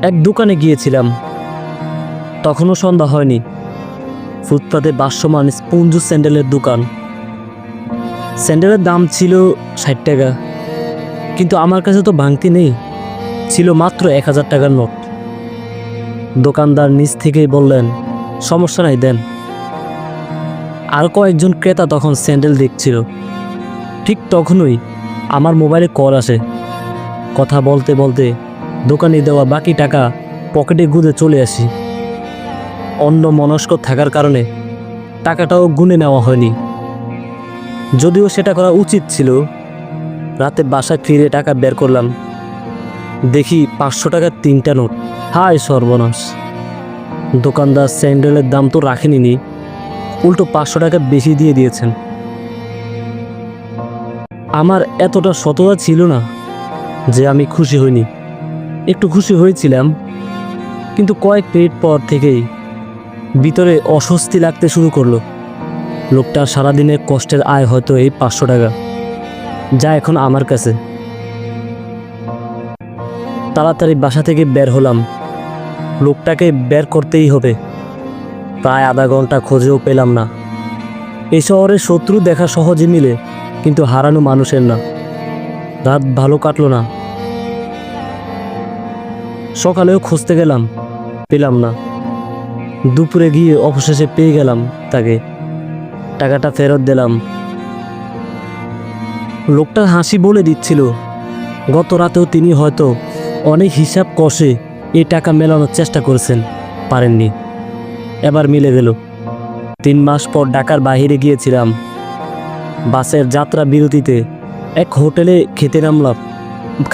এক দোকানে গিয়েছিলাম, তখনও সন্ধ্যা হয়নি। ফুটপাতে ভাসমান স্পঞ্জ স্যান্ডেলের দোকান। স্যান্ডেলের দাম ছিল 60 টাকা, কিন্তু আমার কাছে তো ভাঙতি নেই, ছিল মাত্র 1000 টাকার নোট। দোকানদার নিজ থেকেই বললেন, সমস্যা নাই, দেন। আর কয়েকজন ক্রেতা তখন স্যান্ডেল দেখছিল। ঠিক তখনই আমার মোবাইলে কল আসে। কথা বলতে বলতে দোকানে দেওয়া বাকি টাকা পকেটে গুঁজে চলে আসি। অন্য মনস্ক থাকার কারণে টাকাটাও গুনে নেওয়া হয়নি, যদিও সেটা করা উচিত ছিল। রাতে বাসায় ফিরে টাকা বের করলাম, দেখি 500 টাকার 3টা নোট। হায় সর্বনাশ! দোকানদার স্যান্ডেলের দাম তো রাখেনি, উল্টো 500 টাকা বেশি দিয়ে দিয়েছেন। আমার এতটা সততা ছিল না যে আমি খুশি হইনি। একটু খুশি হয়েছিলাম, কিন্তু কয়েক মিনিট পর থেকেই ভিতরে অস্বস্তি লাগতে শুরু করলো। লোকটা সারাদিনের কষ্টের আয় হয়তো এই 500 টাকা, যা এখন আমার কাছে। তাড়াতাড়ি বাসা থেকে বের হলাম। লোকটাকে বের করতেই হবে। প্রায় আধা ঘন্টা খোঁজেও পেলাম না। এই শহরে শত্রু দেখা সহজে মিলে, কিন্তু হারানো মানুষের না। রাত ভালো কাটলো না। সকালেও খুঁজতে গেলাম, পেলাম না। দুপুরে গিয়ে অবশেষে পেয়ে গেলাম তাকে। টাকাটা ফেরত দিলাম। লোকটা হাসি বলে দিচ্ছিল, গত রাতেও তিনি হয়তো অনেক হিসাব কষে এই টাকা মেলানোর চেষ্টা করেছেন, পারেননি। এবার মিলে গেল। 3 মাস পর ঢাকার বাইরে গিয়েছিলাম। বাসের যাত্রা বিরতিতে এক হোটেলে খেতে নামলাম।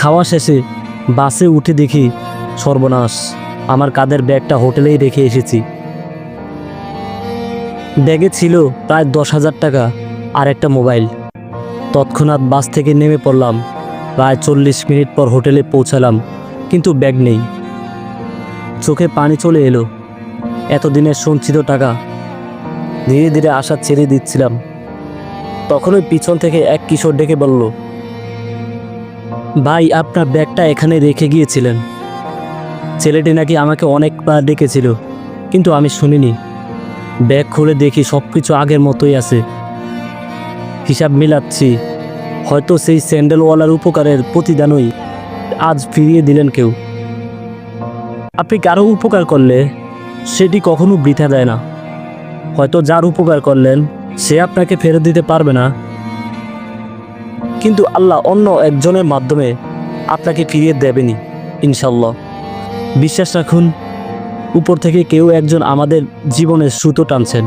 খাওয়া শেষে বাসে উঠে দেখি সর্বনাশ, আমার কাঁধের ব্যাগটা হোটেলেই রেখে এসেছি। ব্যাগে ছিল প্রায় 10,000 টাকা আর একটা মোবাইল। তৎক্ষণাৎ বাস থেকে নেমে পড়লাম। প্রায় 40 মিনিট পর হোটেলে পৌঁছালাম, কিন্তু ব্যাগ নেই। চোখে পানি চলে এলো। এতদিনের সঞ্চিত টাকা ধীরে ধীরে আশা ছেড়ে দিচ্ছিলাম। তখনই পিছন থেকে এক কিশোর ডেকে বলল, ভাই, আপনার ব্যাগটা এখানে রেখে গিয়েছিলেন। ছেলেটি নাকি আমাকে অনেকবার ডেকেছিল, কিন্তু আমি শুনিনি। ব্যাগ খুলে দেখি সব কিছু আগের মতোই আছে। হিসাব মিলাচ্ছি, হয়তো সেই স্যান্ডেলওয়ালার উপকারের প্রতিদানই আজ ফিরিয়ে দিলেন কেউ। আপনি কারো উপকার করলে সেটি কখনো বৃথা যায় না। হয়তো যার উপকার করলেন সে আপনাকে ফেরত দিতে পারবে না, কিন্তু আল্লাহ অন্য একজনের মাধ্যমে আপনাকে ফিরিয়ে দেবেনি ইনশাল্লাহ। বিশ্বাস রাখুন, উপর থেকে কেউ একজন আমাদের জীবনের সুতো টানছেন।